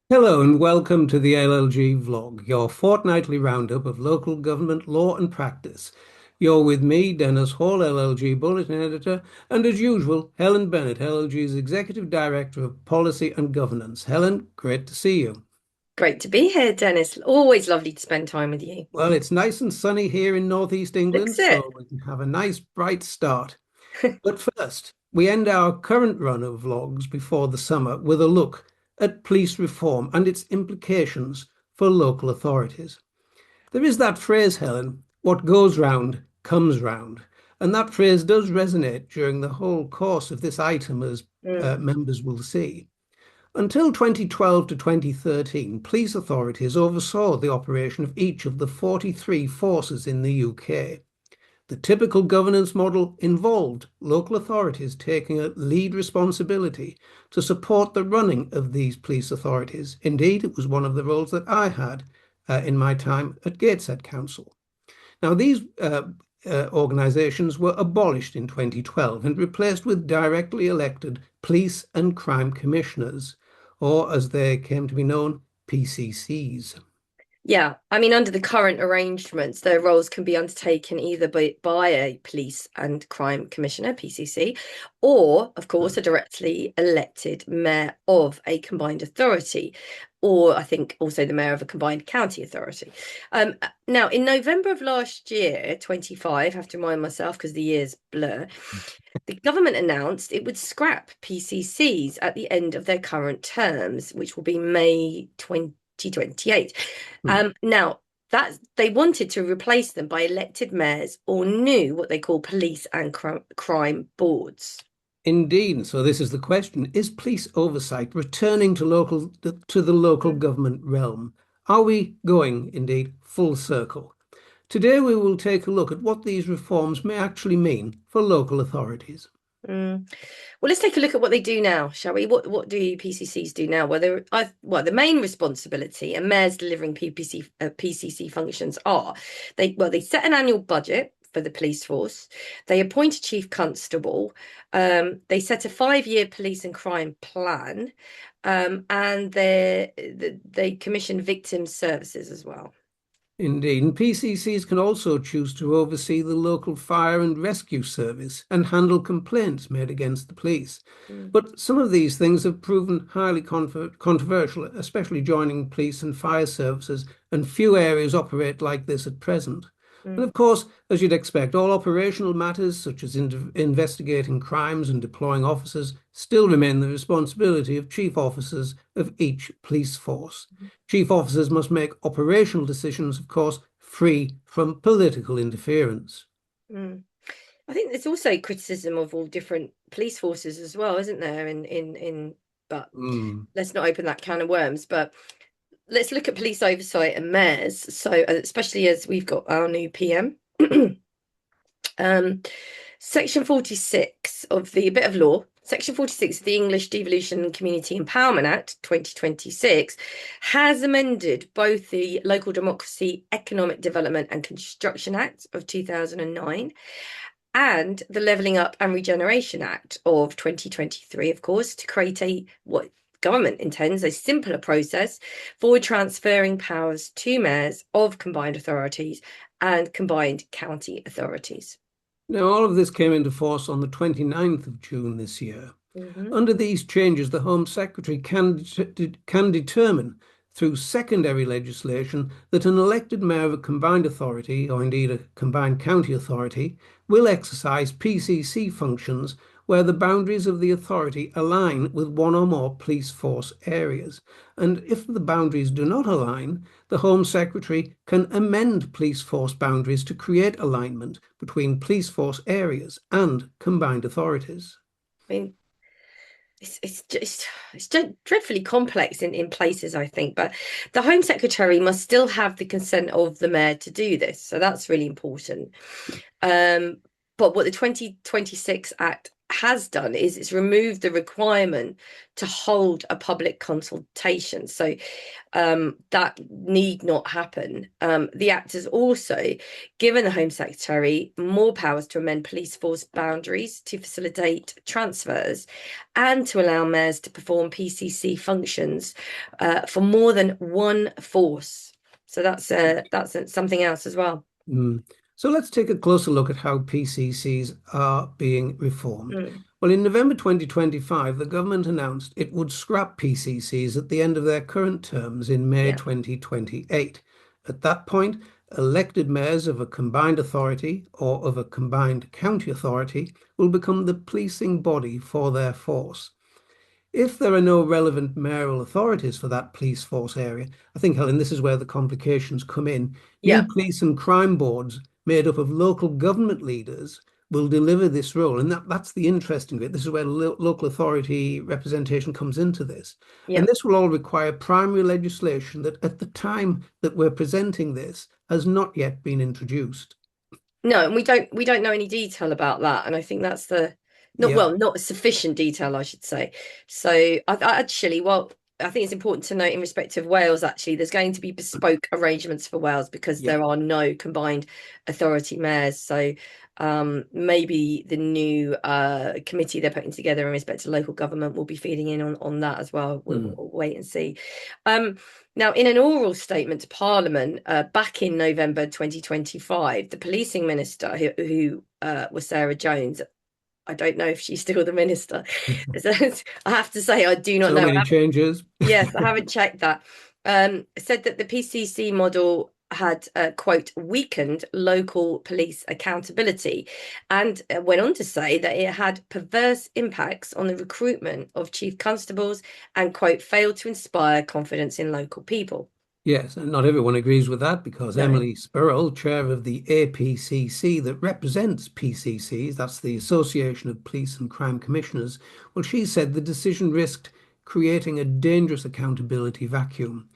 Hello and welcome to the LLG vlog, your fortnightly roundup of local government law and practice. You're with me, Dennis Hall, LLG Bulletin Editor, and as usual, Helen Bennett, LLG's Executive Director of Policy and Governance. Helen, great to see you. Great to be here, Dennis. Always lovely to spend time with you. Well, it's nice and sunny here in northeast England, Looks it. so we can have a nice bright start. But first, we end our current run of vlogs before the summer with a look at police reform and its implications for local authorities. There is that phrase, Helen, what goes round comes round. And that phrase does resonate during the whole course of this item, as Mm, members will see. Until 2012 to 2013, police authorities oversaw the operation of each of the 43 forces in the UK. The typical governance model involved local authorities taking a lead responsibility to support the running of these police authorities. Indeed, it was one of the roles that I had in my time at Gateshead Council. Now, these organisations were abolished in 2012 and replaced with directly elected police and crime commissioners, or as they came to be known, PCCs. yeah, I mean, under the current arrangements, their roles can be undertaken either by a police and crime commissioner, PCC, or, of course, a directly elected mayor of a combined authority, or I think also the mayor of a combined county authority. Now, in November of last year, 25, I have to remind myself because the years blur, the government announced it would scrap PCCs at the end of their current terms, which will be May 2028. Hmm. Now, that they wanted to replace them by elected mayors or new what they call police and crime boards. Indeed. So this is the question. Is police oversight returning to the local government realm? Are we going, indeed, full circle? Today we will take a look at what these reforms may actually mean for local authorities. Mm. Well, let's take a look at what they do now, shall we? What do PCCs do now? Well, the main responsibility and mayors delivering PCC functions are they set an annual budget for the police force, they appoint a chief constable, they set a 5-year police and crime plan, and they commission victim services as well. Indeed, and PCCs can also choose to oversee the local fire and rescue service and handle complaints made against the police. Mm, But some of these things have proven highly controversial, especially joining police and fire services, and few areas operate like this at present. And mm. of course, as you'd expect, all operational matters such as investigating crimes and deploying officers still remain the responsibility of chief officers of each police force. Chief officers must make operational decisions, of course, free from political interference. Mm. I think there's also criticism of all different police forces as well, isn't there? But Mm. let's not open that can of worms. But let's look at police oversight and mayors. So, especially as we've got our new PM. um, Section 46 of the bit of law. Section 46 of the English Devolution and Community Empowerment Act 2026 has amended both the Local Democracy, Economic Development and Construction Act of 2009 and the Levelling Up and Regeneration Act of 2023, of course, to create what government intends a simpler process for transferring powers to mayors of combined authorities and combined county authorities. Now, all of this came into force on the 29th of June this year. Mhm. Under these changes, the Home Secretary can determine through secondary legislation that an elected mayor of a combined authority, or indeed a combined county authority, will exercise PCC functions where the boundaries of the authority align with one or more police force areas. And if the boundaries do not align, the Home Secretary can amend police force boundaries to create alignment between police force areas and combined authorities. I mean, it's just dreadfully complex in places, I think. But the Home Secretary must still have the consent of the mayor to do this, so that's really important. But what the 2026 Act has done is it's removed the requirement to hold a public consultation. So that need not happen. The Act has also given the Home Secretary more powers to amend police force boundaries to facilitate transfers and to allow mayors to perform PCC functions for more than one force. So that's something else as well. Mm. So let's take a closer look at how PCCs are being reformed. Mm, Well, in November 2025, the government announced it would scrap PCCs at the end of their current terms in May yeah. 2028. At that point, elected mayors of a combined authority or of a combined county authority will become the policing body for their force. If there are no relevant mayoral authorities for that police force area, I think, Helen, this is where the complications come in. New Yeah. police and crime boards made up of local government leaders will deliver this role. And that's the interesting bit. This is where local authority representation comes into this. Yeah. And this will all require primary legislation that at the time that we're presenting this has not yet been introduced. No, and we don't know any detail about that, and I think that's the not Yep, well, not sufficient detail, I should say. So I actually, well, I think it's important to note in respect of Wales, actually, there's going to be bespoke arrangements for Wales because yep. there are no combined authority mayors. So maybe the new committee they're putting together in respect to local government will be feeding in on that as well. Mm. We'll wait and see. Um, Now, in an oral statement to Parliament back in November 2025, the policing minister, who was Sarah Jones, I don't know if she's still the minister. I have to say, I do not So know. many changes. Yes, I haven't checked that. Said that the PCC model had, quote, weakened local police accountability, and went on to say that it had perverse impacts on the recruitment of chief constables and, quote, failed to inspire confidence in local people. Yes, and not everyone agrees with that because No. Emily Spurrell, chair of the APCC that represents PCCs, that's the Association of Police and Crime Commissioners, well, she said the decision risked creating a dangerous accountability vacuum.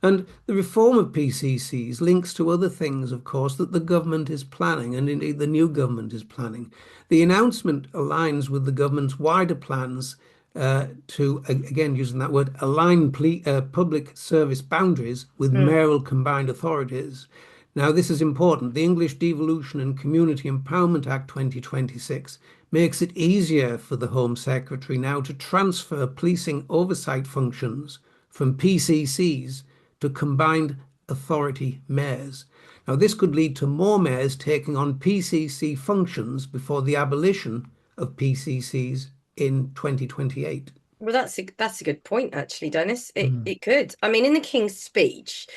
And the reform of PCCs links to other things, of course, that the government is planning, and indeed the new government is planning. The announcement aligns with the government's wider plans to, again, using that word, align public service boundaries with Mm. mayoral combined authorities. Now, this is important. The English Devolution and Community Empowerment Act 2026 makes it easier for the Home Secretary now to transfer policing oversight functions from PCCs to combined authority mayors. Now, this could lead to more mayors taking on PCC functions before the abolition of PCCs in 2028. Well, that's a good point, actually, Dennis. It Mm. it could. I mean, in the King's speech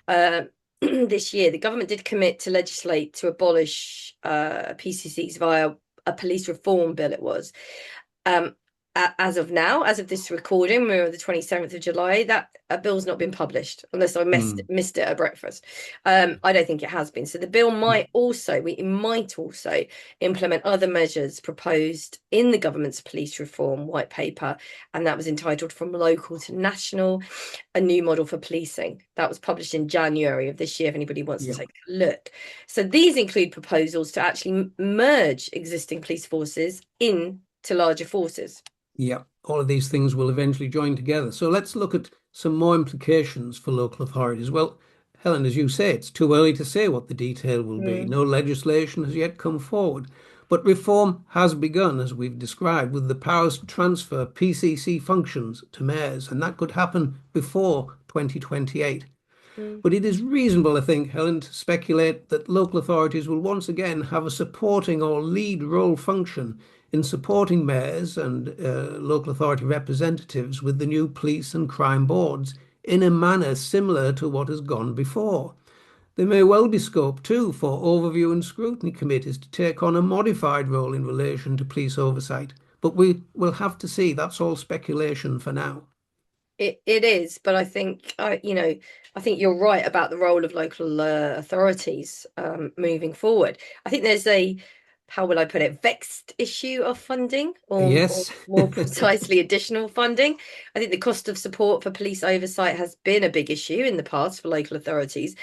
uh, this year, the government did commit to legislate to abolish PCCs via a police reform bill. It was. Um, as of now, as of this recording, we're on the 27th of July, that a bill's not been published, unless I Mm. missed it at breakfast. I don't think it has been. So the bill it might also implement other measures proposed in the government's police reform white paper, and that was entitled From Local to National, a new model for policing. That was published in January of this year, if anybody wants to Yep. take a look. So these include proposals to actually merge existing police forces into larger forces. Yeah, all of these things will eventually join together. So let's look at some more implications for local authorities. Well, Helen, as you say, it's too early to say what the detail will be. Mm. No legislation has yet come forward, but reform has begun, as we've described, with the powers to transfer PCC functions to mayors, and that could happen before 2028. Mm. But it is reasonable, I think, Helen, to speculate that local authorities will once again have a supporting or lead role function in supporting mayors and local authority representatives with the new police and crime boards in a manner similar to what has gone before. There may well be scope, too, for overview and scrutiny committees to take on a modified role in relation to police oversight. But we will have to see. That's all speculation for now. It is, but I think I think you're right about the role of local authorities moving forward. I think there's a how will I put it, vexed issue of funding, or Yes. more precisely, additional funding. I think the cost of support for police oversight has been a big issue in the past for local authorities.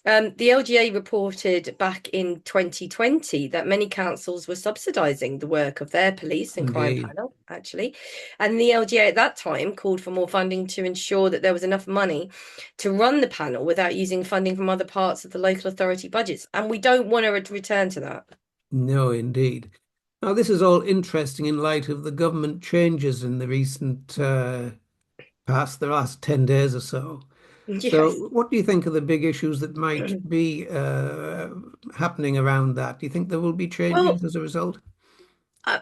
The LGA reported back in 2020 that many councils were subsidising the work of their police and crime Indeed. panel, actually. And the LGA at that time called for more funding to ensure that there was enough money to run the panel without using funding from other parts of the local authority budgets. And we don't want to return to that. No, indeed. Now, this is all interesting in light of the government changes in the recent past, the last 10 days or so. So, Yes. what do you think are the big issues that might be happening around that? Do you think there will be changes Well, as a result? uh,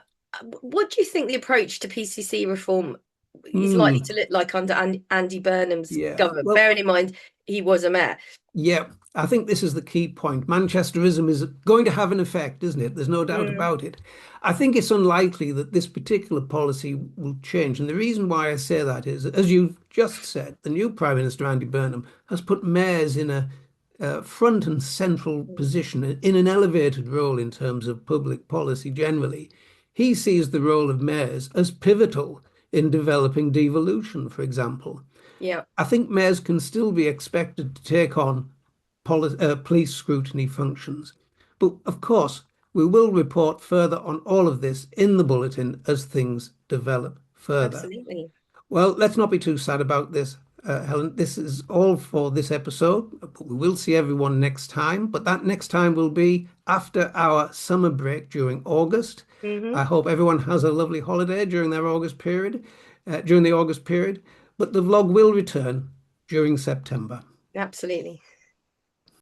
what do you think the approach to PCC reform is likely Hmm. to look like under Andy Burnham's Yeah. government? Well, Bearing in mind he was a mayor. yeah, I think this is the key point. Manchesterism is going to have an effect, isn't it? There's no doubt Mm, about it. I think it's unlikely that this particular policy will change. And the reason why I say that is, as you've just said, the new Prime Minister, Andy Burnham, has put mayors in a front and central mm, position, in an elevated role in terms of public policy generally. He sees the role of mayors as pivotal in developing devolution, for example. yeah, I think mayors can still be expected to take on police scrutiny functions. But of course, we will report further on all of this in the bulletin as things develop further. absolutely. Well, let's not be too sad about this, Helen. This is all for this episode. But we will see everyone next time. But that next time will be after our summer break during August. I Hmm. hope everyone has a lovely holiday during their August period, during the August period. But the vlog will return during September. Absolutely.